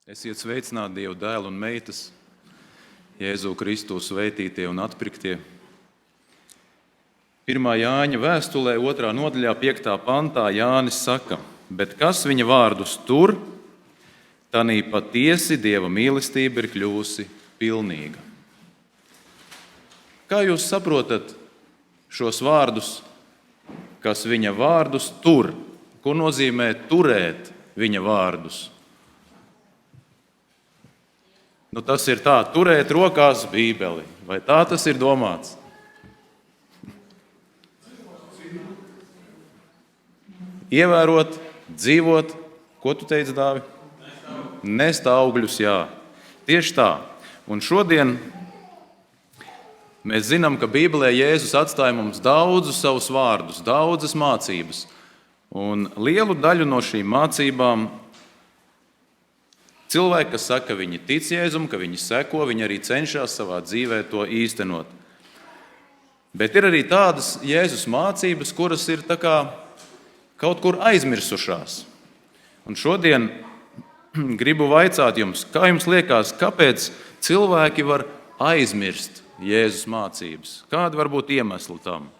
Esiet sveicināti Dieva dēla un meitas, Jēzu Kristu svētītie un atpirktie. 1. Jāņa vēstulē 2. nodaļā 5. pantā Jānis saka: bet kas viņa vārdus tur, tanī patiesi Dieva mīlestība ir kļūsi pilnīga. Kā jūs saprotat šos vārdus, kas viņa vārdus tur? Ko nozīmē turēt viņa vārdus? Tas ir tā, turēt rokās Bībeli. Vai tā tas ir domāts? Ievērot, dzīvot, ko tu teici, Dāvi? Nest augļus, jā. Tieši tā. Un šodien mēs zinām, ka Bībelē Jēzus atstāja mums daudzus savus vārdus, daudzas mācības. Un lielu daļu no šīm mācībām cilvēki, kas saka, ka viņi tic Jēzum, ka viņi seko, viņi arī cenšas savā dzīvē to īstenot. Bet ir arī tādas Jēzus mācības, kuras ir tā kā kaut kur aizmirsušās. Un šodien gribu vaicāt jums, kā jums liekas, kāpēc cilvēki var aizmirst Jēzus mācības? Kādi var būt iemesli tam?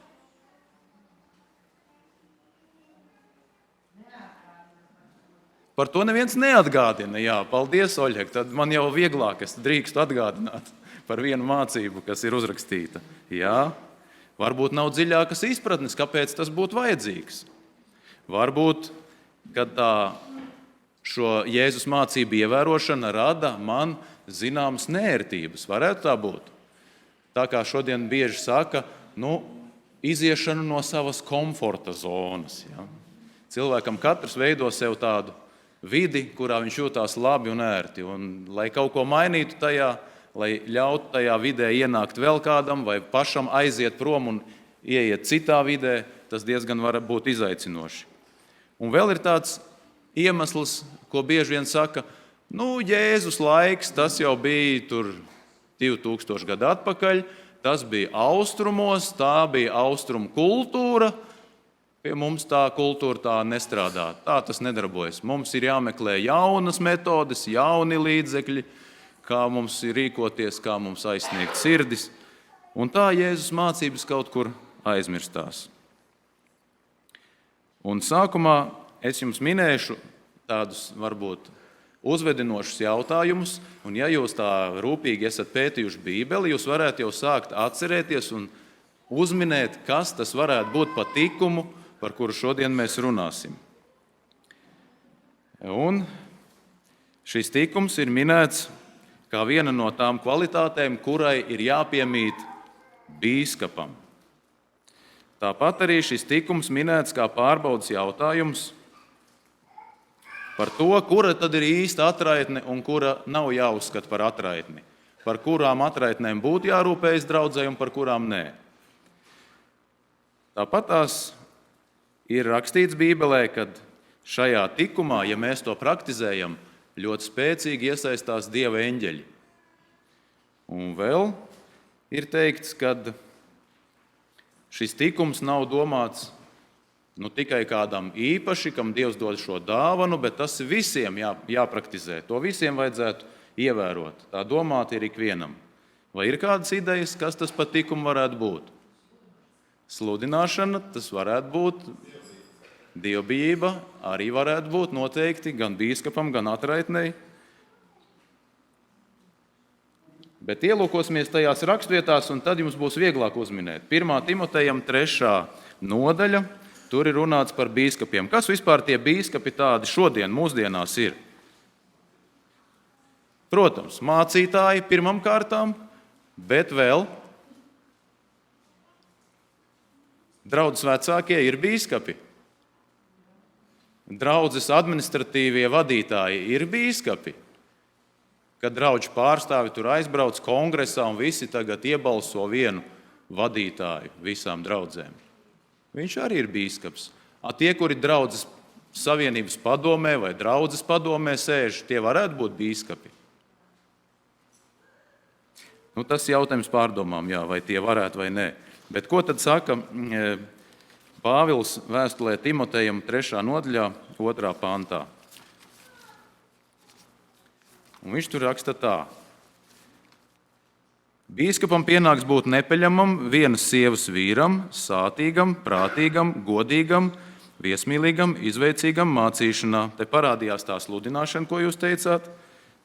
Par to neviens neatgādina. Jā, paldies, Oļeg. Tad man jau vieglāk, es drīkstu atgādināt par vienu mācību, kas ir uzrakstīta. Jā, varbūt nav dziļākas izpratnes, kāpēc tas būtu vajadzīgs. Varbūt, kad šo Jēzus mācību ievērošana rada man zināmas neērtības. Varētu tā būt. Tā kā šodien bieži saka, iziešana no savas komforta zonas. Ja? Cilvēkam katrs veido sev tādu vidi, kurā viņš jūtās labi un ērti. Un, lai kaut ko mainītu tajā, lai ļautu tajā vidē ienākt vēl kādam, vai pašam aiziet prom un ieiet citā vidē, tas diezgan var būt izaicinoši. Un vēl ir tāds iemesls, ko bieži vien saka, Jēzus laiks, tas jau bija tur 2000 gadu atpakaļ, tas bija austrumos, tā bija austrumu kultūra. Pie mums tā kultūra tā nestrādā, tā tas nedarbojas. Mums ir jāmeklē jaunas metodes, jauni līdzekļi, kā mums ir rīkoties, kā mums aizsniegt sirdis. Un tā Jēzus mācības kaut kur aizmirstās. Un sākumā es jums minēšu tādus varbūt uzvedinošus jautājumus, un ja jūs tā rūpīgi esat pētījuši Bībeli, jūs varētu jau sākt atcerēties un uzminēt, kas tas varētu būt pa tikumu, par kuru šodien mēs runāsim. Un šis tikums ir minēts kā viena no tām kvalitātēm, kurai ir jāpiemīt bīskapam. Tāpat arī šis tikums minēts kā pārbaudas jautājums par to, kura tad ir īsta atraitne un kura nav jāuzskata par atraitni. Par kurām atraitnēm būtu jārūpējas draudzē un par kurām nē. Tāpat tās ir rakstīts Bībelē, ka šajā tikumā, ja mēs to praktizējam, ļoti spēcīgi iesaistās Dieva eņģeļi. Un vēl ir teikts, ka šis tikums nav domāts tikai kādam īpaši, kam Dievs dod šo dāvanu, bet tas visiem jāpraktizē. To visiem vajadzētu ievērot. Tā domāta ir ikvienam. Vai ir kādas idejas, kas tas pa tikumu varētu būt? Sludināšana, tas varētu būt. Dievbijība arī varētu būt noteikti gan bīskapam, gan atraitnei. Bet ielūkosimies tajās rakstvietās, un tad jums būs vieglāk uzminēt. 1. Timotejam 3. nodaļa, tur ir runāts par bīskapiem. Kas vispār tie bīskapi tādi šodien, mūsdienās ir? Protams, mācītāji pirmam kārtām, bet vēl draudzes vecākie ir bīskapi. Draudzes administratīvie vadītāji ir bīskapi. Kad draudžu pārstāvi tur aizbrauc kongresā un visi tagad iebalso vienu vadītāju visām draudzēm. Viņš arī ir bīskaps. Tie, kuri draudzes savienības padomē vai draudzes padomē sēž, tie varētu būt bīskapi. Tas jautājums pārdomām, vai tie varētu vai nē. Bet ko tad saka Pāvils vēstulē Timotejam 3. nodaļā 2. pantā? Un viņš tur raksta tā. Bīskapam pienāks būt nepeļamam vienas sievas vīram, sātīgam, prātīgam, godīgam, viesmīlīgam, izveicīgam mācīšanā. Te parādījās tā sludināšana, ko jūs teicāt,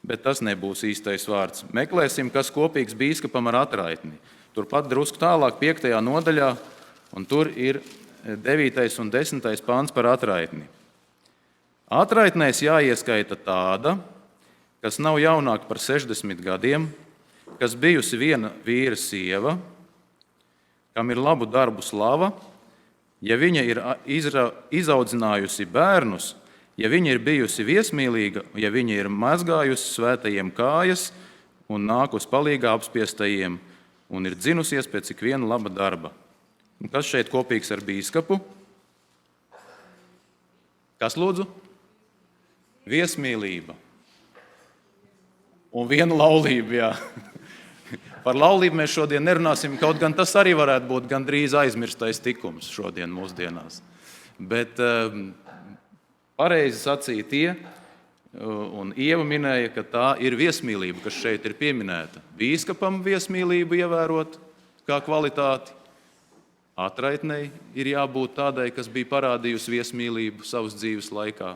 bet tas nebūs īstais vārds. Meklēsim, kas kopīgs bīskapam ar atraitni. Turpat drusku tālāk 5. nodaļā, un tur ir 9. un 10. pāns par atraitni. Atraitnēs jāieskaita tāda, kas nav jaunāka par 60 gadiem, kas bijusi viena vīra sieva, kam ir labu darbu slava, ja viņa ir izaudzinājusi bērnus, ja viņa ir bijusi viesmīlīga, ja viņa ir mazgājusi svētajiem kājas un nākus palīgā apspiestajiem un ir dzinusies pēc ikviena laba darba. Un kas šeit kopīgs ar bīskapu? Kas lūdzu? Viesmīlība. Un viena laulība, jā. Par laulību mēs šodien nerunāsim, kaut gan tas arī varētu būt gandrīz aizmirstais tikums šodien mūsdienās. Bet pareizi sacīja tie, un Ieva minēja, ka tā ir viesmīlība, kas šeit ir pieminēta. Bīskapam viesmīlību ievērot kā kvalitāti, atraitnei ir jābūt tādai, kas bija parādījusi viesmīlību savas dzīves laikā.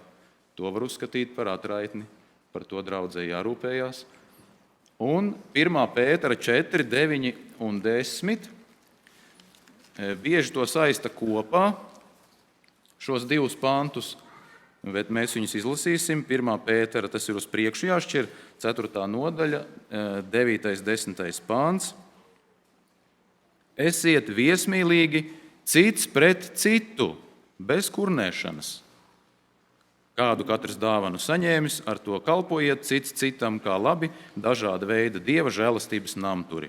To var uzskatīt par atraitni, par to draudzē jārūpējās. Un 1. Pētera 4, 9 un 10 bieži to saista kopā, šos divus pantus, bet mēs viņus izlasīsim. 1. Pētera, tas ir uz priekšu jāšķir, 4. nodaļa, 9. 10. pāns. Esiet viesmīlīgi cits pret citu, bez kurnēšanas. Kādu katrs dāvanu saņēmis, ar to kalpojiet cits citam kā labi dažāda veida Dieva žēlastības namturi.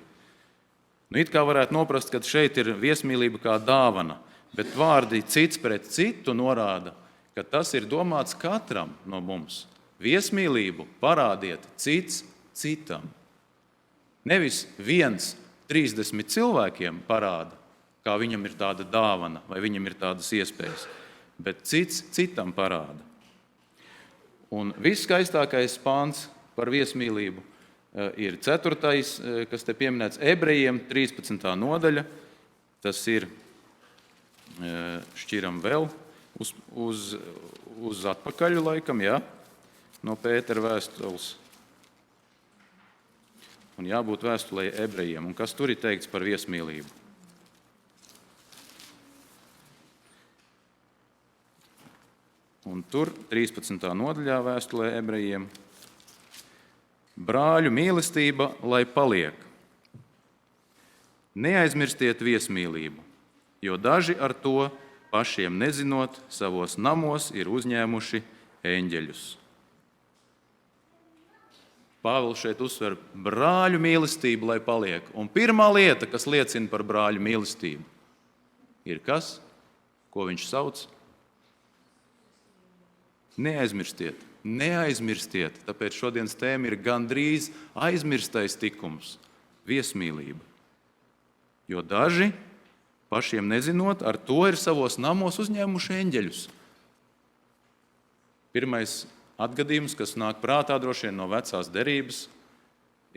It kā varētu noprast, ka šeit ir viesmīlība kā dāvana, bet vārdi cits pret citu norāda, ka tas ir domāts katram no mums. Viesmīlību parādiet cits citam. Nevis viens 30 cilvēkiem parāda, kā viņam ir tāda dāvana vai viņam ir tādas iespējas, bet cits citam parāda. Un viskaistākais pāns par viesmīlību ir 4., kas te pieminēts Ebrejiem, 13. nodaļa. Tas ir, šķiram vēl, uz atpakaļ laikam, jā, no Pētera vēstules. Un jābūt vēstulei Ebrejiem. Un kas tur ir teikts par viesmīlību? Un tur 13. nodaļā vēstulē Ebrejiem. Brāļu mīlestība, lai paliek. Neaizmirstiet viesmīlību, jo daži ar to pašiem nezinot savos namos ir uzņēmuši eņģeļus. Pāvils šeit uzsver brāļu mīlestību, lai paliek. Un pirmā lieta, kas liecina par brāļu mīlestību, ir kas? Ko viņš sauc? Neaizmirstiet, tāpēc šodienas tēma ir gandrīz aizmirstais tikums – viesmīlība. Jo daži, pašiem nezinot, ar to ir savos namos uzņēmuši eņģeļus. Pirmais atgadījums, kas nāk prātā droši vien no vecās derības,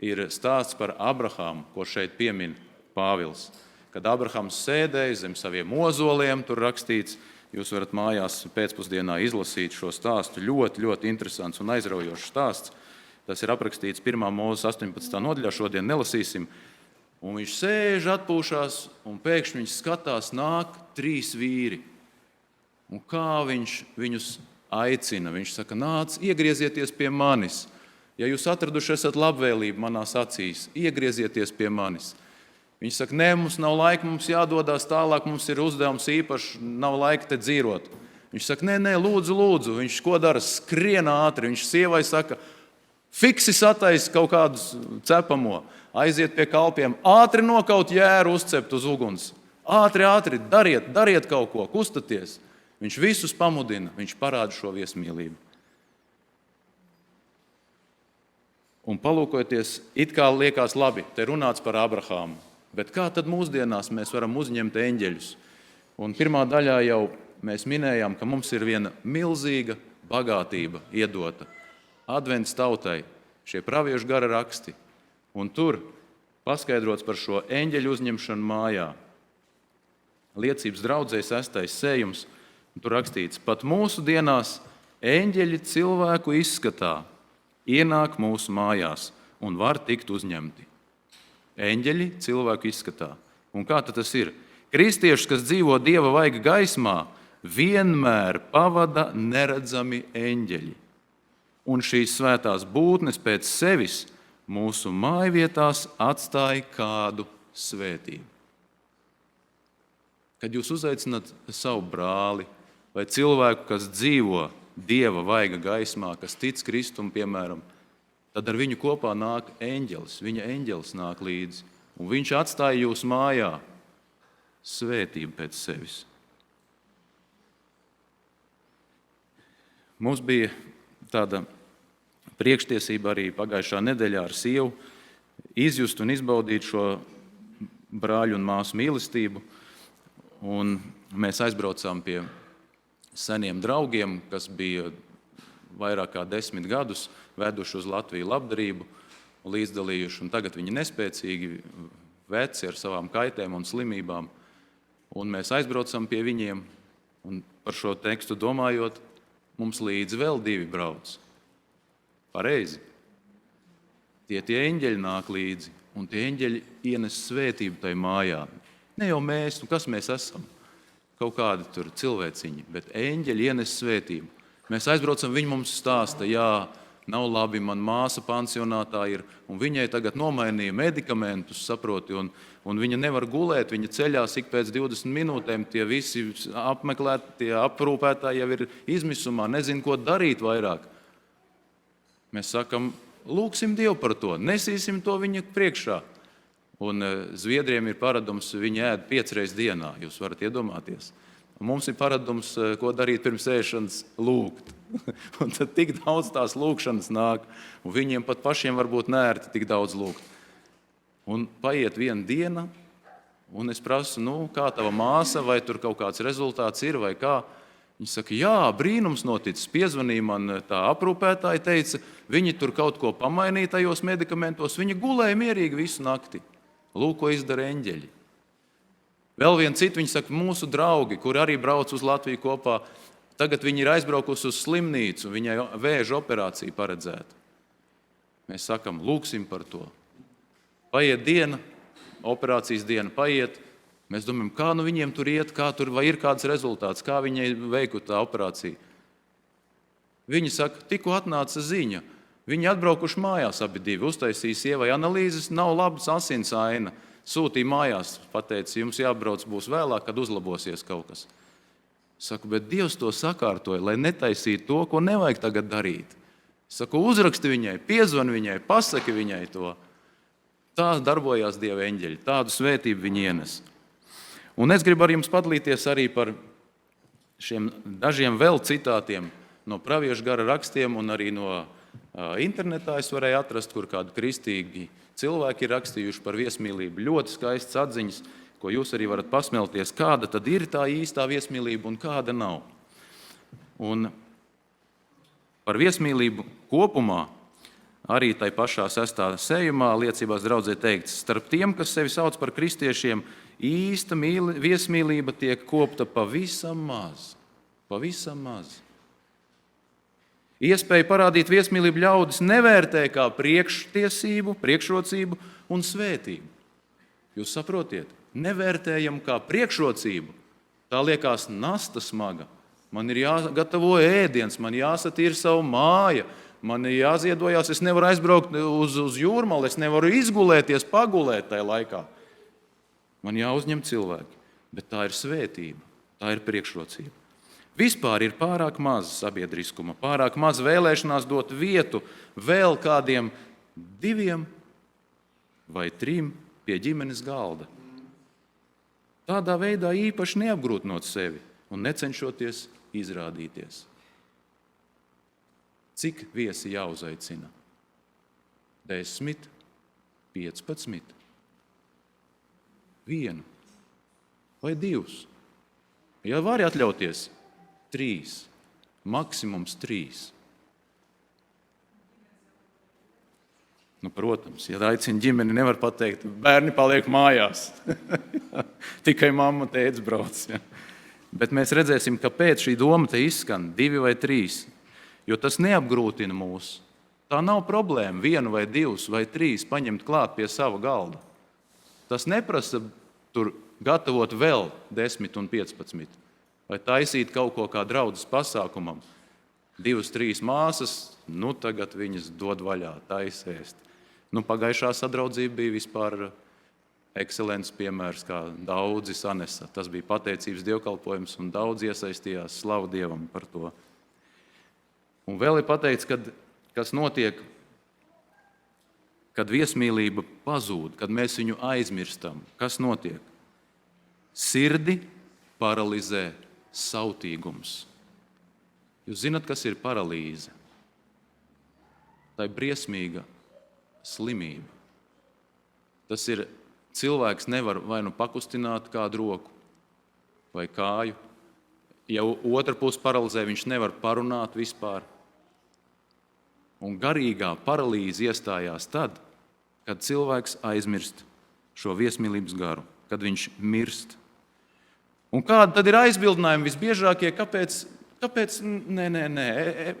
ir stāsts par Abrahāmu, ko šeit piemin Pāvils. Kad Abrahams sēdēja zem saviem ozoliem, tur rakstīts, jūs varat mājās pēcpusdienā izlasīt šo stāstu. Ļoti, ļoti interesants un aizraujošs stāsts. Tas ir aprakstīts 1. Mūzes 18. nodaļā, šodien nelasīsim. Un viņš sēž, atpūšās, un pēkšņi viņš skatās, nāk 3 vīri. Un kā viņš viņus aicina? Viņš saka, nāc, iegriezieties pie manis. Ja jūs atraduši esat labvēlību manās acīs, iegriezieties pie manis. Viņš saka, nē, mums nav laika, mums jādodās tālāk, mums ir uzdevums īpaši, nav laika te dzīvot. Viņš saka, nē, lūdzu. Viņš ko dara? Skrien ātri. Viņš sievai saka, fiksi satais kaut kādus cepamo, aiziet pie kalpiem, ātri nokaut jēru uzcept uz uguns. Ātri, dariet kaut ko, kustaties. Viņš visus pamudina, viņš parāda šo viesmīlību. Un palūkojoties, it kā liekas labi, te runāts par Abrahāmu. Bet kā tad mūsdienās mēs varam uzņemt eņģeļus? Un pirmā daļā jau mēs minējām, ka mums ir viena milzīga bagātība iedota advents tautai. šie praviešu gara raksti. Un tur paskaidrots par šo eņģeļu uzņemšanu mājā. Liecības draudzē 6. sējums, un tur rakstīts: pat mūsu dienās eņģeļi cilvēku izskatā ienāk mūsu mājās un var tikt uzņemti. Eņģeļi cilvēku izskatā. Un kā tad tas ir? Kristiešus, kas dzīvo Dieva vaiga gaismā, vienmēr pavada neredzami eņģeļi. Un šīs svētās būtnes pēc sevis mūsu mājvietās atstāja kādu svētību. Kad jūs uzaicināt savu brāli vai cilvēku, kas dzīvo Dieva vaiga gaismā, kas tic Kristum, piemēram, tad ar viņu kopā nāk eņģelis. Viņa eņģelis nāk līdzi. Un viņš atstāja jūs mājā svētību pēc sevis. Mums bija tāda priekštiesība arī pagājušā nedēļā ar sievu izjust un izbaudīt šo brāļu un māsu mīlestību. Un mēs aizbraucām pie seniem draugiem, kas bija vairāk kā 10 gadus veduši uz Latviju labdarību un līdzdalījuši. Un tagad viņi nespēcīgi, veci ar savām kaitēm un slimībām. Un mēs aizbraucam pie viņiem, un par šo tekstu domājot, mums līdzi vēl 2 brauc. Pareizi. Tie eņģeļi nāk līdzi, un tie eņģeļi ienes svētību tai mājā. Ne jau mēs, kas mēs esam? Kaut kādi tur cilvēciņi, bet eņģeļi ienes svētību. Mēs aizbraucam, viņi mums stāsta, jā, nav labi, man māsa pansionātā ir, un viņai tagad nomainīja medikamentus, saproti, un viņa nevar gulēt, viņa ceļās ik pēc 20 minūtēm, tie visi apmeklēti, tie aprūpētāji jau ir izmisumā, nezin, ko darīt vairāk. Mēs sakam, lūksim Dievu par to, nesīsim to viņa priekšā. Un Zviedriem ir paradums, viņi ēd 5 reizes dienā, jūs varat iedomāties. Un mums ir paradums, ko darīt pirms ēšanas, lūgt. Un tad tik daudz tās lūgšanas nāk, un viņiem pat pašiem varbūt nērti tik daudz lūgt. Un paiet 1 diena, un es prasu, kā tava māsa, vai tur kaut kāds rezultāts ir, vai kā. Viņi saka, jā, brīnums noticis, piezvanīja man tā aprūpētāja, teica, viņi tur kaut ko pamainīja tajos medikamentos, viņi gulēja mierīgi visu nakti. Lūk, ko izdara eņģeļi. Vēl viena cita, viņi saka, mūsu draugi, kuri arī brauc uz Latviju kopā, tagad viņi ir aizbraukusi uz slimnīcu, viņai vēža operācija paredzēta. Mēs sakam, lūksim par to. Paiet diena, operācijas diena paiet, mēs domājam, kā viņiem tur iet, vai ir kāds rezultāts, kā viņai veiku tā operācija. Viņi saka, tikko atnāca ziņa, viņi atbraukuši mājās abi 2, uztaisīja sievai analīzes, nav labas asins aina. Sūtīja mājās, pateica, jums jābrauc būs vēlāk, kad uzlabosies kaut kas. Saku, bet Dievs to sakārtoja, lai netaisītu to, ko nevajag tagad darīt. Saku, uzraksti viņai, piezvani viņai, pasaki viņai to. Tā darbojās Dieva eņģeļi, tādu svētību viņi ienes. Un es gribu ar jums padalīties arī par šiem dažiem vēl citātiem no praviešu gara rakstiem un arī no internetā es varēju atrast, kur kādi kristīgi cilvēki ir rakstījuši par viesmīlību. Ļoti skaistas atziņas, ko jūs arī varat pasmelties, kāda tad ir tā īstā viesmīlība un kāda nav. Un par viesmīlību kopumā arī tai pašā 6. sējumā liecībās draudzē teikts, starp tiem, kas sevi sauc par kristiešiem, īsta viesmīlība tiek kopta pavisam maz. Pavisam maz. Iespēja parādīt viesmīlību ļaudis nevērtē kā priekšrocību un svētību. Jūs saprotiet, nevērtējam kā priekšrocību. Tā liekas nasta smaga. Man ir jāgatavo ēdiens, man jāsatīra savu māja, man ir jāziedojās, es nevaru aizbraukt uz jūrmali, es nevaru izgulēties, pagulēt tajā laikā. Man jāuzņem cilvēki, bet tā ir svētība, tā ir priekšrocība. Vispār ir pārāk maz sabiedriskuma, pārāk maz vēlēšanās dot vietu vēl kādiem 2 vai 3 pie ģimenes galda. Tādā veidā īpaši neapgrūtinot sevi un necenšoties izrādīties. Cik viesi jāuzaicina? 10, 15, 1 vai 2? Ja vari atļauties, 3, maksimums 3. Nu, protams, ja aicina ģimeni, nevar pateikt, bērni paliek mājās. Tikai mamma, tētis brauc. Ja. Bet mēs redzēsim, kāpēc šī doma te izskan 2 vai 3, jo tas neapgrūtina mūs. Tā nav problēma 1 vai 2 vai 3 paņemt klāt pie sava galda. Tas neprasa tur gatavot vēl 10 un 15, vai taisīt kaut ko kā draudzes pasākumam. 2, 3 māsas, nu tagad viņas dod vaļā, taisēst. Nu, pagājušā sadraudzība bija vispār ekscelents piemērs, kā daudzi sanesa. Tas bija pateicības dievkalpojums un daudz iesaistījās, slavu Dievam par to. Un vēl ir pateikts, kas notiek, kad viesmīlība pazūd, kad mēs viņu aizmirstam. Kas notiek? Sirdi paralizē sautīgums. Jūs zināt, kas ir paralīze? Tā ir briesmīga slimība. Tas ir cilvēks nevar vai nu pakustināt kādu roku vai kāju. Ja otra puse paralizē, viņš nevar parunāt vispār. Un garīgā paralīze iestājās tad, kad cilvēks aizmirst šo viesmīlības garu, kad viņš mirst. Un kādi tad ir aizbildinājumi visbiežākie? Kāpēc? Nē.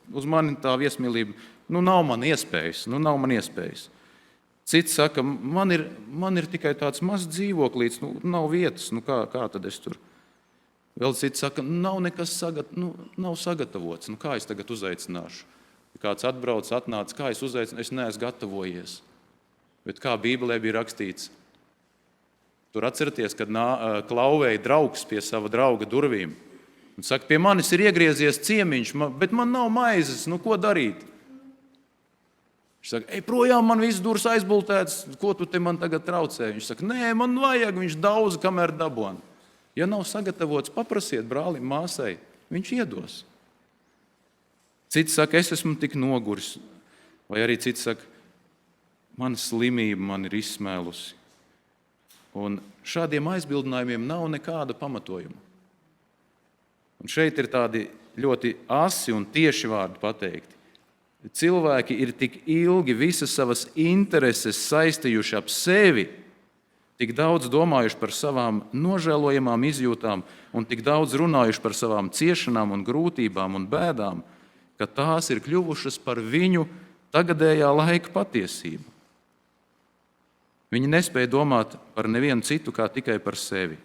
Uz mani tā viesmīlība, nav man iespējas. Cits saka, man ir tikai tāds mazs dzīvoklīts, nav vietas, kā tad es tur? Vēl cits saka, nav nekas nav sagatavots, kā es tagad uzaicināšu? Kāds atbrauc, atnāc, kā es uzaicināšu, es neesmu gatavojies. Bet kā Bībelē bija rakstīts, tur atceraties, kad klauvēja draugs pie sava drauga durvīm. Un saka, pie manis ir iegriezies ciemiņš, bet man nav maizes, ko darīt? Viņš saka, ej projām, man viss durvis aizbultēts, ko tu te man tagad traucē? Viņš saka, nē, man vajag, viņš daudz, kamēr dabon. Ja nav sagatavots, paprasiet brālim, māsai, viņš iedos. Cits saka, es esmu tik noguris. Vai arī cits saka, mana slimība man ir izsmēlusi. Un šādiem aizbildinājumiem nav nekāda pamatojuma. Un šeit ir tādi ļoti asi un tieši vārdi pateikti. Cilvēki ir tik ilgi visas savas intereses saistījuši ap sevi, tik daudz domājuši par savām nožēlojamām izjūtām un tik daudz runājuši par savām ciešanām un grūtībām un bēdām, ka tās ir kļuvušas par viņu tagadējā laika patiesību. Viņi nespēja domāt par nevienu citu kā tikai par sevi.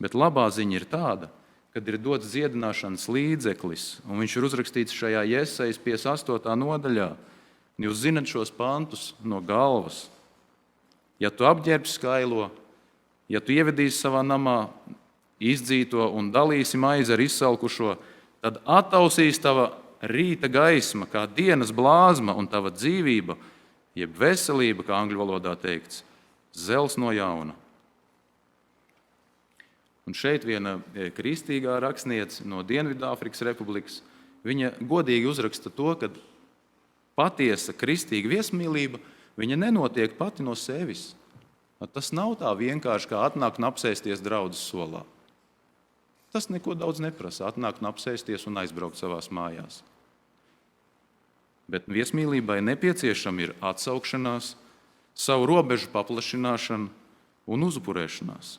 Bet labā ziņa ir tāda, kad ir dots dziedināšanas līdzeklis, un viņš ir uzrakstīts šajā Jesajas 58. nodaļā. Jūs zinat šos pantus no galvas. Ja tu apģērbsi skailo, ja tu ievedīsi savā namā izdzīto un dalīsi maizi ar izsalkušo, tad attausīs tava rīta gaisma, kā dienas blāzma, un tava dzīvība, jeb veselība, kā angļu valodā teikts, zels no jauna. Un šeit viena kristīgā rakstniece no Dienvidāfrikas Republikas, viņa godīgi uzraksta to, ka patiesa kristīga viesmīlība, viņa nenotiek pati no sevis. Tas nav tā vienkārši kā atnākt un apsēsties draudzes solā. Tas neko daudz neprasa, atnākt un apsēsties un aizbraukt savās mājās. Bet viesmīlībai nepieciešama ir atsaukšanās, savu robežu paplašināšana un uzupurēšanās.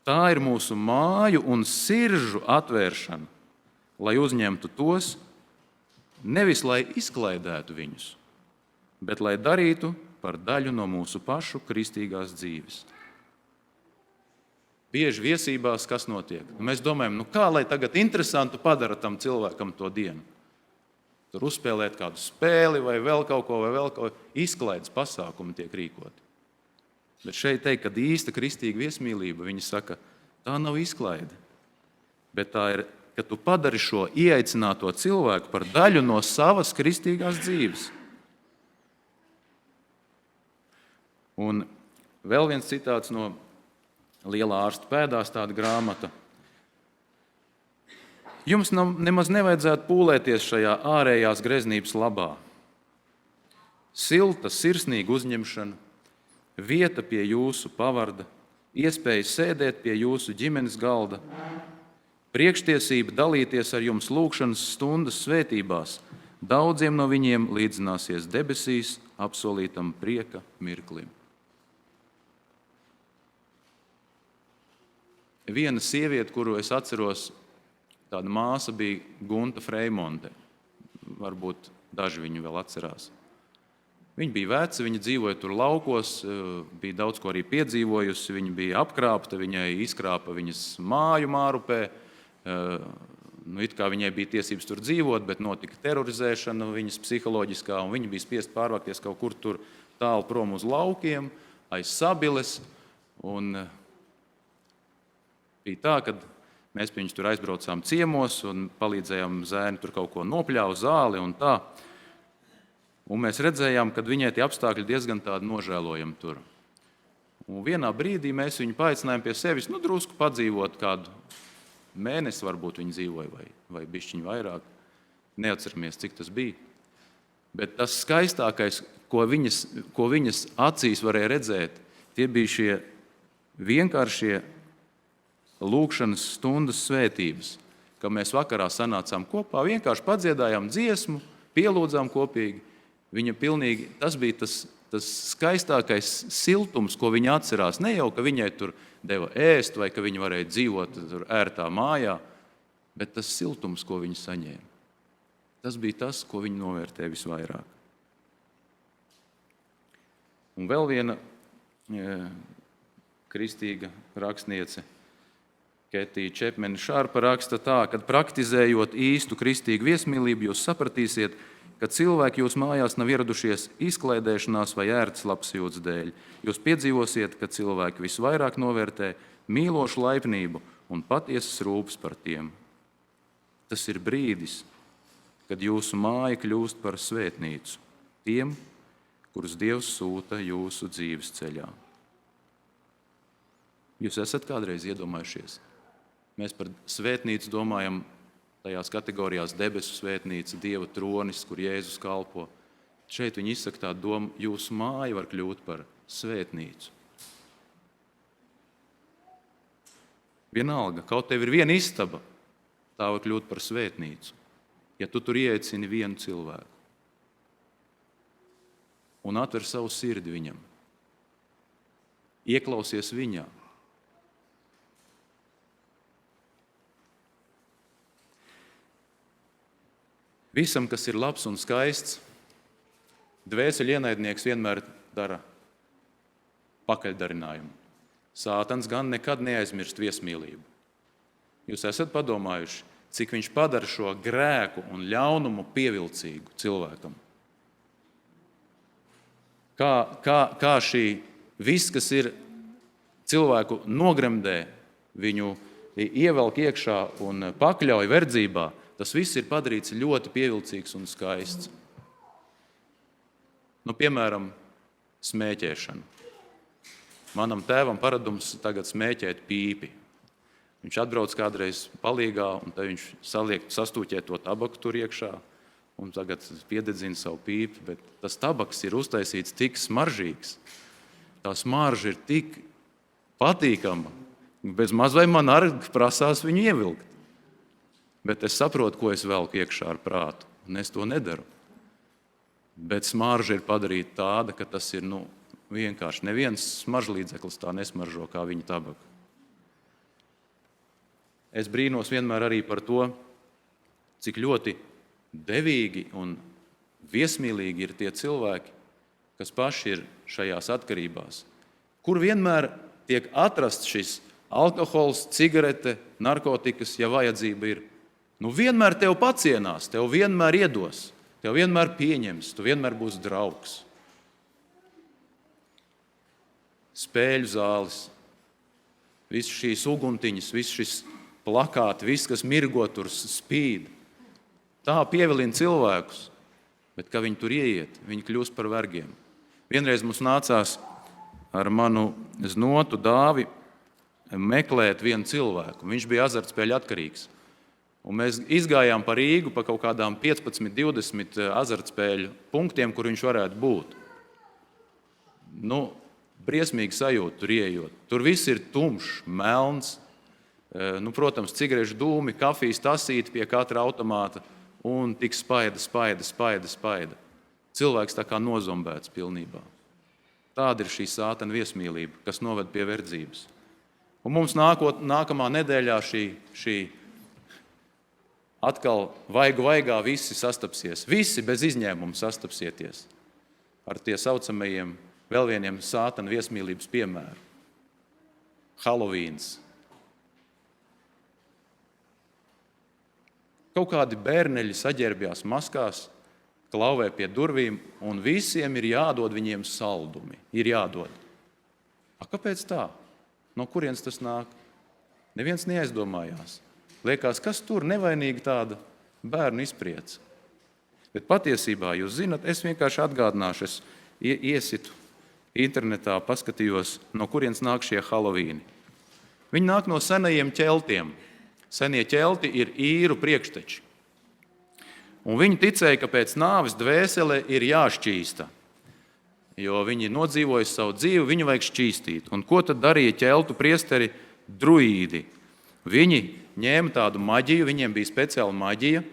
Tā ir mūsu māju un siržu atvēršana, lai uzņemtu tos, nevis lai izklaidētu viņus, bet lai darītu par daļu no mūsu pašu kristīgās dzīves. Bieži viesībās kas notiek? Mēs domājam, kā lai tagad interesantu padara tam cilvēkam to dienu? Tur uzspēlēt kādu spēli vai vēl kaut ko, izklaides pasākumi tiek rīkoti. Bet šeit teikt, ka īsta kristīga viesmīlība, viņa saka, tā nav izklaide, bet tā ir, ka tu padari šo ieaicināto cilvēku par daļu no savas kristīgās dzīves. Un vēl viens citāts no Lielā ārsta pēdās, tāda grāmata. Jums nemaz nevajadzētu pūlēties šajā ārējās greznības labā. Silta, sirsnīga uzņemšana, vieta pie jūsu pavarda, iespēja sēdēt pie jūsu ģimenes galda, priekštiesība dalīties ar jums lūgšanas stundas svētībās, Daudziem no viņiem līdzināsies debesīs apsolītam prieka mirklim. Viena sieviete, kuru es atceros, tāda māsa bija Gunta Freimonte. Varbūt daži viņu vēl atcerās. Viņa bija veca, viņa dzīvoja tur laukos, bija daudz ko arī piedzīvojusi, viņa bija apkrāpta, viņai izkrāpa viņas māju Mārupē. It kā viņai bija tiesības tur dzīvot, bet notika terorizēšana viņas psiholoģiskā, un viņa bija spiest pārvākties kaut kur tur tālu prom uz laukiem, aiz Sabiles. Un bija tā, ka mēs pie viņus tur aizbraucām ciemos un palīdzējām zēni tur kaut ko nopļāvu, zāli un tā. Un mēs redzējām, ka viņai tie apstākļi diezgan tādi nožēlojami tur. Un vienā brīdī mēs viņu paaicinājām pie sevis, drusku padzīvot kādu mēnesi, varbūt viņi dzīvoja, vai bišķiņu vairāk. Neatceramies, cik tas bija. Bet tas skaistākais, ko viņas acīs varēja redzēt, tie bija šie vienkāršie lūkšanas stundas svētības, ka mēs vakarā sanācām kopā, vienkārši padziedājām dziesmu, pielūdzām kopīgi. Tas bija tas skaistākais siltums, ko viņa atcerās. Ne jau, ka viņai tur deva ēst vai ka viņa varēja dzīvot tur ērtā mājā, bet tas siltums, ko viņa saņēma. Tas bija tas, ko viņa novērtē visvairāk. Un vēl viena kristīga rakstniece, Ketija Čepmene Šarpa, raksta tā, kad praktizējot īstu kristīgu viesmīlību, jūs sapratīsiet, ka cilvēki jūs mājās nav ieradušies izklaidēšanās vai ērtas labsajūtas dēļ. Jūs piedzīvosiet, ka cilvēki visvairāk novērtē mīlošu laipnību un patiesas rūpes par tiem. Tas ir brīdis, kad jūsu māja kļūst par svētnīcu tiem, kurus Dievs sūta jūsu dzīves ceļā. Jūs esat kādreiz iedomājušies? Mēs par svētnīcu domājam tajās kategorijās debesu svētnīca, Dieva tronis, kur Jēzus kalpo. Šeit viņi izsaka tādu domu, jūsu māja var kļūt par svētnīcu. Vienalga, kaut tev ir viena istaba, tā var kļūt par svētnīcu, ja tu tur ieaicini vienu cilvēku un atver savu sirdi viņam, ieklausies viņā. Visam, kas ir labs un skaists, dvēseli ienaidnieks vienmēr dara pakaļdarinājumu. Sātans gan nekad neaizmirst viesmīlību. Jūs esat padomājuši, cik viņš padara šo grēku un ļaunumu pievilcīgu cilvēkam. Kā šī viss, kas ir cilvēku nogremdē, viņu ievelk iekšā un pakļauj verdzībā, tas viss ir padarīts ļoti pievilcīgs un skaists. Piemēram, smēķēšana. Manam tēvam paradums tagad smēķēt pīpi. Viņš atbrauc kādreiz palīgā, un tad viņš sastūķē to tabaku tur iekšā, un tagad piededzina savu pīpi, bet tas tabaks ir uztaisīts tik smaržīgs, tā smarža ir tik patīkama, bez maz vai man arī prasās viņu ievilkt. Bet es saprotu, ko es velku iekšā ar prātu, un es to nedaru. Bet smarža ir padarīta tāda, ka tas ir vienkārši neviens smaržlīdzeklis tā nesmaržo kā viņa tabaka. Es brīnos vienmēr arī par to, cik ļoti devīgi un viesmīlīgi ir tie cilvēki, kas paši ir šajās atkarībās, kur vienmēr tiek atrasts šis alkohols, cigarete, narkotikas, ja vajadzība ir. Vienmēr tev pacienās, tev vienmēr iedos, tev vienmēr pieņems, tu vienmēr būsi draugs. Spēļu zāles, viss šīs uguntiņas, viss šis plakāti, viss, kas mirgo tur spīd. Tā pievilina cilvēkus, bet kā viņi tur ieiet, viņi kļūst par vergiem. Vienreiz mums nācās ar manu znotu Dāvi meklēt vienu cilvēku. Viņš bija azartspēļu atkarīgs. Un mēs izgājām pa Rīgu pa kaut kādām 15-20 azartspēļu punktiem, kur viņš varētu būt. Briesmīgi sajūta tur ieejot. Tur viss ir tumšs, melns. Protams, cigarešu dūmi, kafijas tasīti pie katra automāta. un tik spaida. Cilvēks tā kā nozombēts pilnībā. Tāda ir šī sātana viesmīlība, kas noved pie verdzības. Un mums nākamā nedēļā šī atkal vaigā visi sastapsies. Visi bez izņēmuma sastapsieties ar tie saucamajiem vēl vieniem sātana viesmīlības piemēru. Halovīns. Kaut kādi bērneļi saģērbjās maskās, klauvē pie durvīm, un visiem ir jādod viņiem saldumi. Ir jādod. Kāpēc tā? No kurienes tas nāk? Neviens neaizdomājās. Liekas, kas tur nevainīgi tāda bērnu izpriec. Bet patiesībā, jūs zinat, es vienkārši atgādināšu, es iesitu internetā, paskatījos, no kurienes nāk šie halovīni. Viņi nāk no senajiem ķeltiem. Senie ķelti ir īru priekšteči. Un viņi ticēja, ka pēc nāves dvēsele ir jāšķīsta, jo viņi nodzīvoja savu dzīvi, viņu vajag šķīstīt. Un ko tad darīja ķeltu priesteri druīdi? Viņi ņēma tādu maģiju, viņiem bija speciāla maģija.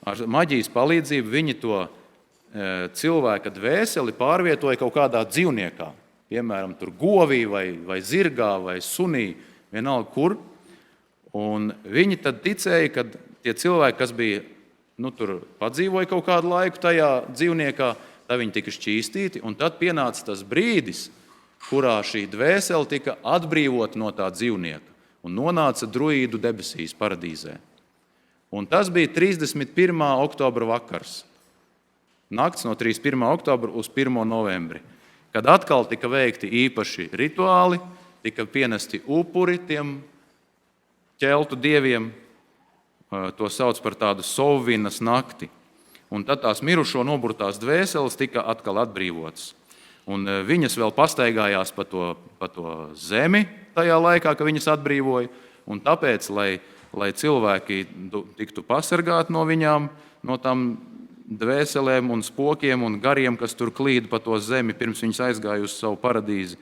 Ar maģijas palīdzību viņi to cilvēka dvēseli pārvietoja kaut kādā dzīvniekā. Piemēram, tur govī vai zirgā vai sunī, vienalga kur. Un viņi tad ticēja, ka tie cilvēki, kas bija tur padzīvoja kaut kādu laiku tajā dzīvniekā, tad viņi tika šķīstīti, un tad pienāca tas brīdis, kurā šī dvēsele tika atbrīvota no tā dzīvnieka un nonāca druīdu debesīs paradīzē. Un tas bija 31. oktobra vakars. Nakts no 31. oktobra uz 1. novembri, kad atkal tika veikti īpaši rituāli, tika pienesti upuri tiem ķeltu dieviem, to sauc par tādu Sovvinas nakti. Un tad tās mirušo noburtās dvēseles tika atkal atbrīvotas. Un viņas vēl pastaigājās pa to zemi tajā laikā, ka viņas atbrīvoja. Un tāpēc, lai cilvēki tiktu pasargāti no viņām, no tām dvēselēm un spokiem un gariem, kas tur klīd pa to zemi, pirms viņas aizgāja uz savu paradīzi,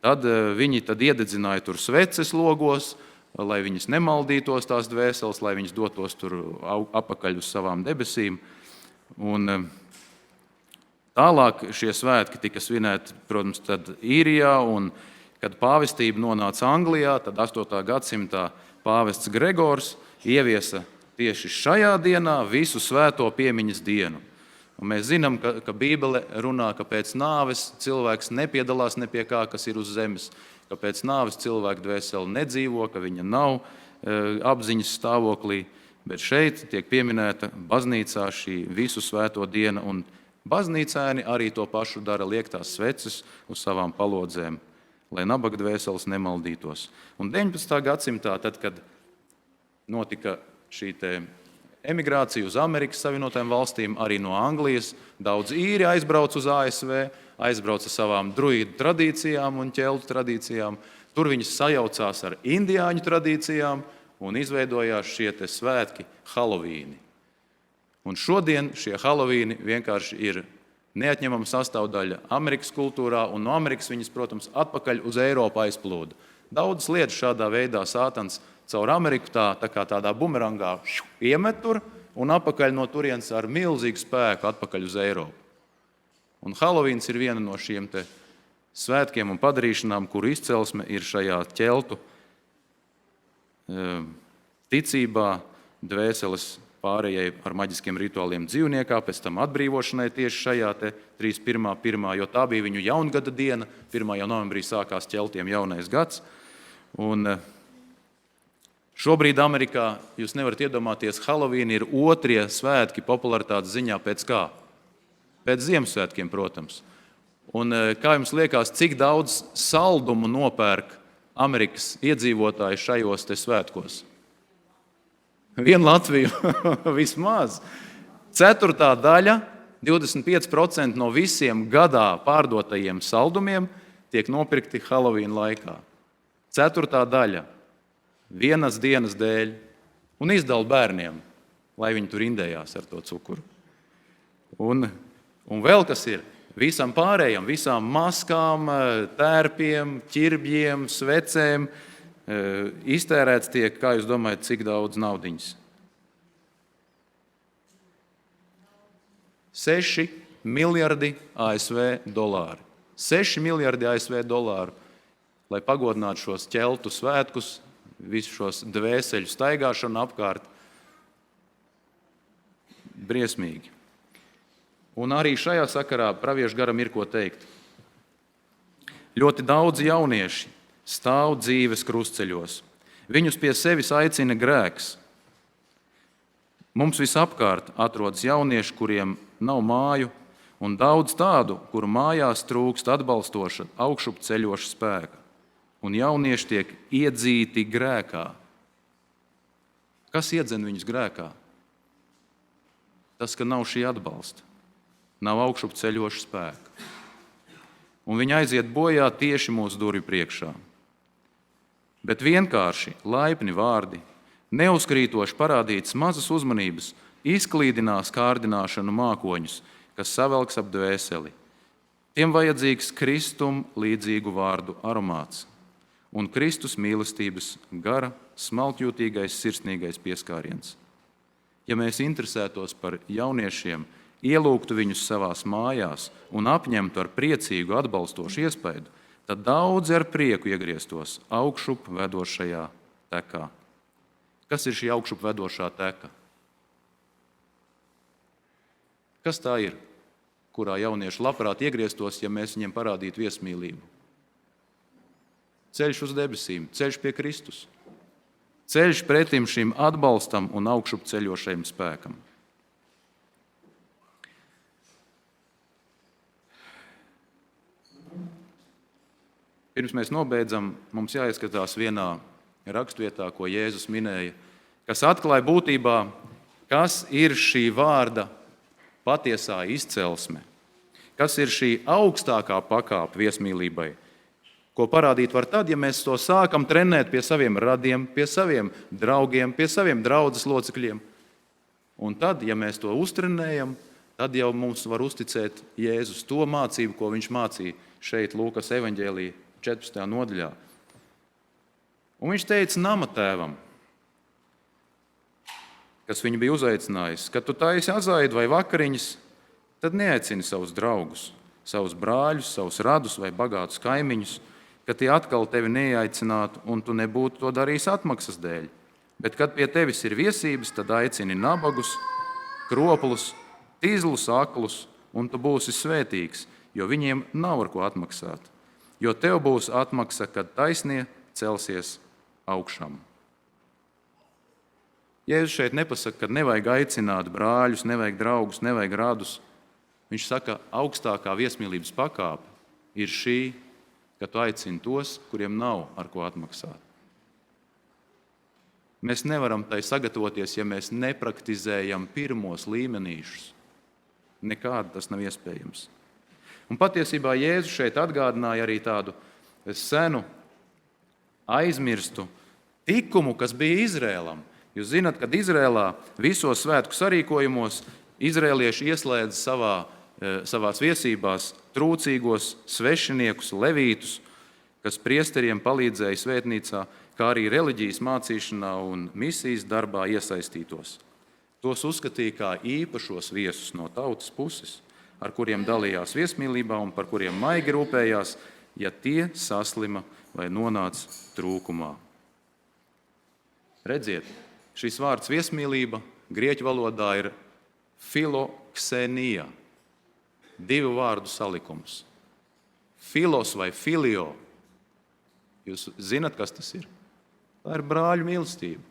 tad viņi iededzināja tur sveces logos, lai viņas nemaldītos tās dvēseles, lai viņas dotos tur apakaļ uz savām debesīm. Un tālāk šie svētki tika svinēti, protams, tad Īrijā, un kad pāvestība nonāca Anglijā, tad 8. gadsimtā pāvests Gregors ieviesa tieši šajā dienā visu svēto piemiņas dienu. Un mēs zinām, ka Bībele runā, ka pēc nāves cilvēks nepiedalās ne pie kā, kas ir uz zemes, ka pēc nāves cilvēka dvēsele nedzīvo, ka viņa nav apziņas stāvoklī, bet šeit tiek pieminēta baznīcā šī visu svēto diena, un baznīcēni arī to pašu dara, liek tās sveces uz savām palodzēm, lai nabaga dvēseles nemaldītos. Un 19. gadsimtā, tad, kad notika šī emigrācija uz Amerikas Savienotajām valstīm, arī no Anglijas, daudz īri aizbrauca uz ASV, aizbrauca savām druīdu tradīcijām un ķeltu tradīcijām. Tur viņas sajaucās ar indiāņu tradīcijām un izveidojās šie svētki Halovīni. Un šodien šie Halovīni vienkārši ir neatņemama sastāvdaļa Amerikas kultūrā, un no Amerikas viņas, protams, atpakaļ uz Eiropu aizplūda. Daudzas lietas šādā veidā sātans caur Ameriku tā kā tādā bumerangā iemet tur un atpakaļ no turienes ar milzīgu spēku atpakaļ uz Eiropu. Un Halovīns ir viena no šiem svētkiem un padarīšanām, kuru izcelsme ir šajā ķeltu ticībā, dvēseles pārējai ar maģiskiem rituāliem dzīvniekā, pēc tam atbrīvošanai tieši šajā 31. jo tā bija viņu jaungada diena, 1. novembrī sākās ķeltiem jaunais gads. Un šobrīd Amerikā, jūs nevarat iedomāties, Halovīni ir otrie svētki popularitātes ziņā pēc kā? Pēc Ziemassvētkiem, protams. Un kā jums liekas, cik daudz saldumu nopērk Amerikas iedzīvotāji šajos svētkos? 1 Latviju vismaz. 4. daļa, 25% no visiem gadā pārdotajiem saldumiem tiek nopirkti Halovīna laikā. 4. daļa. 1 dienas dēļ. Un izdala bērniem, lai viņi tur indējās ar to cukuru. Un vēl kas ir? Visam pārējam, visām maskām, tērpiem, ķirbjiem, svecēm iztērēts tiek, kā jūs domājat, cik daudz naudiņas? 6 miljardi ASV dolāri. 6 miljardi ASV dolāru, lai pagodinātu šos ķeltu svētkus, visus šos dvēseļu staigāšanu apkārt. Briesmīgi. Un arī šajā sakarā praviešu garam ir ko teikt. Ļoti daudzi jaunieši stāv dzīves krustceļos. Viņus pie sevis aicina grēks. Mums visapkārt atrodas jaunieši, kuriem nav māju, un daudz tādu, kuru mājās trūkst atbalstoša, augšup ceļoša spēka. Un jaunieši tiek iedzīti grēkā. Kas iedzen viņus grēkā? Tas, ka nav šī atbalsta, nav augšup ceļoša spēka. Un viņi aiziet bojā tieši mūsu durvju priekšā. Bet vienkārši laipni vārdi, neuzkrītoši parādītas mazas uzmanības, izklīdinās kārdināšanu mākoņus, kas savelks ap dvēseli. Tiem vajadzīgs Kristum līdzīgu vārdu aromāts un Kristus mīlestības gara, smalkjūtīgais, sirsnīgais pieskāriens. Ja mēs interesētos par jauniešiem, ielūgtu viņus savās mājās un apņemtu ar priecīgu atbalstošu iespaidu, tad daudzi ar prieku iegrieztos augšup vedošajā tekā. Kas ir šī augšup vedošā teka? Kas tā ir, kurā jaunieši labprāt iegrieztos, ja mēs viņiem parādītu viesmīlību? Ceļš uz debesīm, ceļš pie Kristus. Ceļš pretim šim atbalstam un augšup ceļošajam spēkam. Pirms mēs nobeidzam, mums jāieskatās vienā rakstvietā, ko Jēzus minēja, kas atklāja būtībā, kas ir šī vārda patiesā izcelsme, kas ir šī augstākā pakāpe viesmīlībai, ko parādīt var tad, ja mēs to sākam trenēt pie saviem radiem, pie saviem draugiem, pie saviem draudzes locekļiem. Un tad, ja mēs to uztrenējam, tad jau mums var uzticēt Jēzus to mācību, ko viņš mācīja šeit Lūkas evaņģēlijā 14. nodaļā. Un viņš teica nama tēvam, kas viņu bija uzaicinājis, kad tu taisi azaidu vai vakariņas, tad neaicini savus draugus, savus brāļus, savus radus vai bagātus kaimiņus, ka tie atkal tevi neaicinātu un tu nebūtu to darījis atmaksas dēļ. Bet, kad pie tevis ir viesības, tad aicini nabagus, kroplus, tīzlus, aklus, un tu būsi svētīgs, jo viņiem nav ar ko atmaksāt. Jo tev būs atmaksa, kad taisnie celsies augšām. Jēzus šeit nepasaka, ka nevajag aicināt brāļus, nevajag draugus, nevajag radus. Viņš saka, augstākā viesmīlības pakāpe ir šī, ka tu aicini tos, kuriem nav ar ko atmaksāt. Mēs nevaram tai sagatavoties, ja mēs nepraktizējam pirmos līmenīšus. Nekādi tas nav iespējams. Un patiesībā Jēzus šeit atgādināja arī tādu senu, aizmirstu tikumu, kas bija Izrēlam. Jūs zināt, kad Izrēlā visos svētku sarīkojumos izrēlieši ieslēdz savās viesībās trūcīgos svešiniekus, levītus, kas priesteriem palīdzēja svētnīcā, kā arī reliģijas mācīšanā un misijas darbā iesaistītos. Tos uzskatīja kā īpašos viesus no tautas puses, ar kuriem dalījās viesmīlībā un par kuriem maigi rūpējās, ja tie saslima vai nonāca trūkumā. Redziet, šis vārds viesmīlība grieķu valodā ir filoksenija, 2 vārdu salikums. Filos vai filio. Jūs zināt, kas tas ir? Tā ir brāļu mīlestība.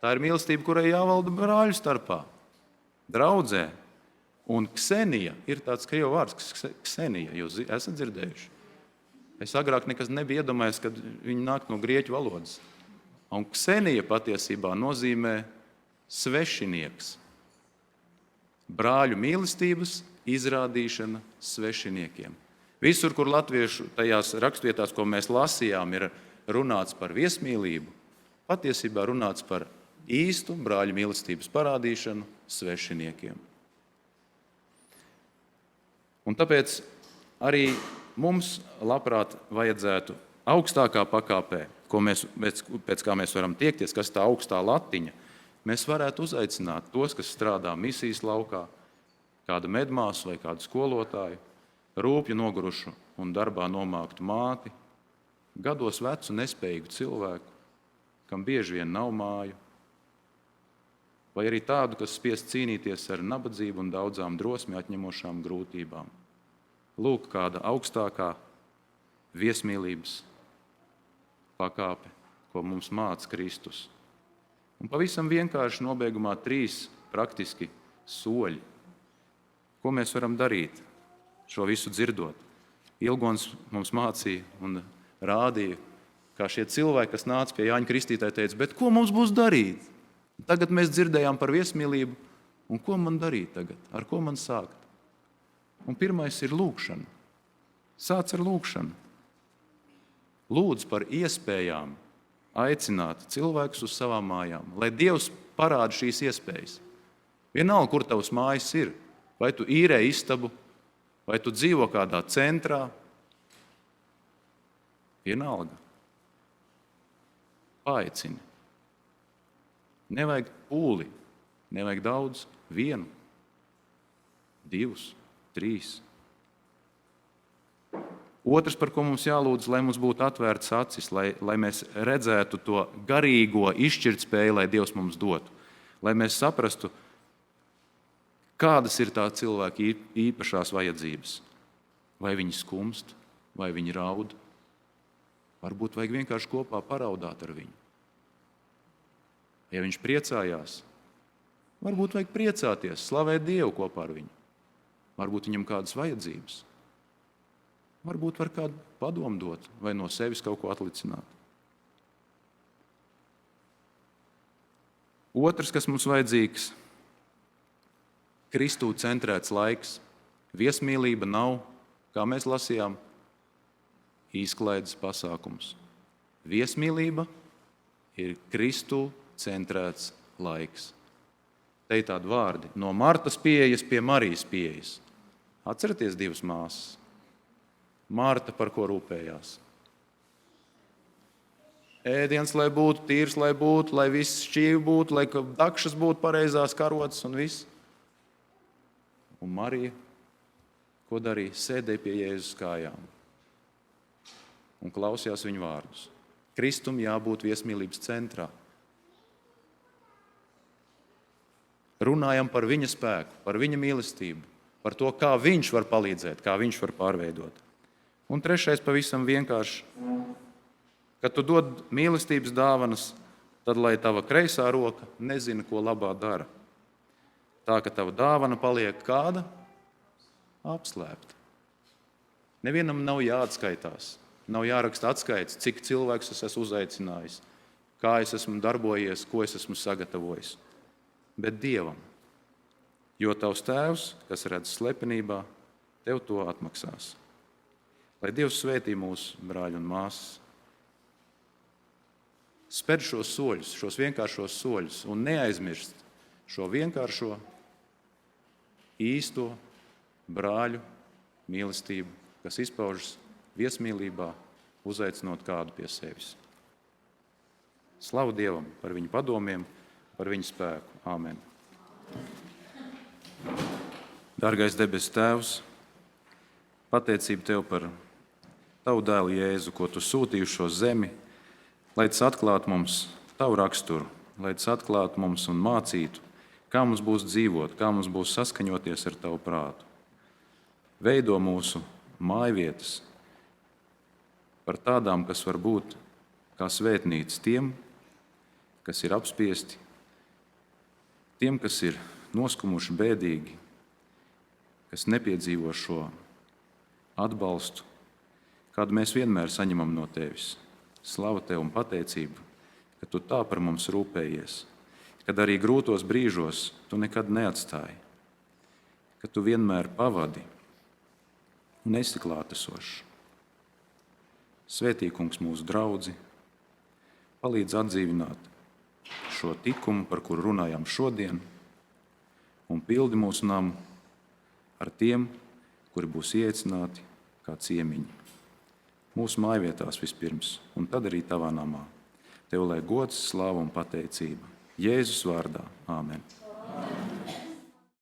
Tā ir mīlestība, kurai jāvalda brāļu starpā, draudzē. Un ksenija ir tāds krievu vārds, ksenija. Jūs esat dzirdējuši? Es agrāk nekad nebiju iedomājies, kad viņi nāk no grieķu valodas. Un ksenija patiesībā nozīmē svešinieks. Brāļu mīlestības izrādīšana svešiniekiem. Visur, kur latviešu tajās rakstvietās, ko mēs lasījām, ir runāts par viesmīlību, patiesībā runāts par īstu brāļu mīlestības parādīšanu svešiniekiem. Un tāpēc arī mums labprāt vajadzētu augstākā pakāpē, pēc kā mēs varam tiekties, kas tā augstā latiņa, mēs varētu uzaicināt tos, kas strādā misijas laukā, kādu medmāsu vai kādu skolotāju, rūpju nogurušu un darbā nomāktu māti, gados vecu nespējīgu cilvēku, kam bieži vien nav māju, vai arī tādu, kas spiest cīnīties ar nabadzību un daudzām drosmi atņemošām grūtībām. Lūk, kāda augstākā viesmīlības pakāpe, ko mums māca Kristus. Un pavisam vienkārši nobeigumā 3 praktiski soļi, ko mēs varam darīt, šo visu dzirdot. Ilgons mums mācīja un rādīja, kā šie cilvēki, kas nāca pie Jāņa Kristītāja, teica, bet ko mums būs darīt? Tagad mēs dzirdējām par viesmīlību, un ko man darīt tagad? Ar ko man sākt? Un pirmais ir lūgšana. Sāc ar lūgšanu. Lūdz par iespējām aicināt cilvēkus uz savām mājām, lai Dievs parāda šīs iespējas. Vienalga, kur tavs mājas ir, vai tu īrē istabu, vai tu dzīvo kādā centrā, vienalga. Paaicini. Nevajag pūli, nevajag daudz, 1, 2, 3. Otrs, par ko mums jālūdz, lai mums būtu atvērtas acis, lai mēs redzētu to garīgo izšķirtspēju, lai Dievs mums dotu. Lai mēs saprastu, kādas ir tā cilvēka īpašās vajadzības. Vai viņi skumst, vai viņi raud. Varbūt vajag vienkārši kopā paraudāt ar viņu. Ja viņš priecājās, varbūt vajag priecāties, slavēt Dievu kopā ar viņu. Varbūt viņam kādas vajadzības. Varbūt var kādu padomu dot vai no sevis kaut ko atlicināt. Otrs, kas mums vajadzīgs, Kristū centrēts laiks. Viesmīlība nav, kā mēs lasījām, izklaides pasākums. Viesmīlība ir Kristū centrēts laiks. Te ir tādi vārdi. No Martas pieejas pie Marijas pieejas. Atceraties 2 māsas. Marta par ko rūpējās? Ēdiens, lai būtu, tīrs, lai būtu, lai viss šķīvi būtu, lai dakšas būtu pareizās karotas un viss. Un Marija, ko darīja? Sēdēja pie Jēzus kājām un klausījās viņu vārdus. Kristum jābūt viesmīlības centrā. Runājam par viņa spēku, par viņa mīlestību, par to, kā viņš var palīdzēt, kā viņš var pārveidot. Un trešais pavisam vienkārši. Kad tu dod mīlestības dāvanas, tad lai tava kreisā roka nezina, ko labā dara. Tā, ka tava dāvana paliek kāda? Apslēpta. Nevienam nav jāatskaitās. Nav jāraksta atskaits, cik cilvēks es esmu uzaicinājis, kā es esmu darbojies, ko es esmu sagatavojis. Bet Dievam, jo tavs tēvs, kas redz slepenībā, tev to atmaksās. Lai Dievs svētī mūsu brāļi un māsas. Spēr šos soļus, šos vienkāršos soļus un neaizmirst šo vienkāršo, īsto brāļu mīlestību, kas izpaužas viesmīlībā, uzaicinot kādu pie sevis. Slavu Dievam par viņu padomiem, par viņu spēku. Āmen. Dārgais debesu Tēvs, pateicība Tev par Tavu dēlu Jēzu, ko Tu sūtīji uz šo zemi, lai Tas atklātu mums Tavu raksturu, lai Tas atklātu mums un mācītu, kā mums būs dzīvot, kā mums būs saskaņoties ar Tavu prātu. Veido mūsu mājvietas par tādām, kas var būt kā svētnīca tiem, kas ir apspiesti, tiem, kas ir noskumuši, bēdīgi, kas nepiedzīvo šo atbalstu, kādu mēs vienmēr saņemam no Tevis. Slava Tev un pateicība, ka Tu tā par mums rūpējies, kad arī grūtos brīžos Tu nekad neatstāji, ka Tu vienmēr pavadi un esi klātesošs. Svētī, Kungs, mūsu draudzi, palīdz atdzīvināt šo tikumu, par kuru runājām šodien, un pildi mūsu namu ar tiem, kuri būs ieaicināti kā ciemiņi. Mūsu mājvietās vispirms, un tad arī Tavā namā. Tev lai gods, slāva un pateicība. Jēzus vārdā. Āmen.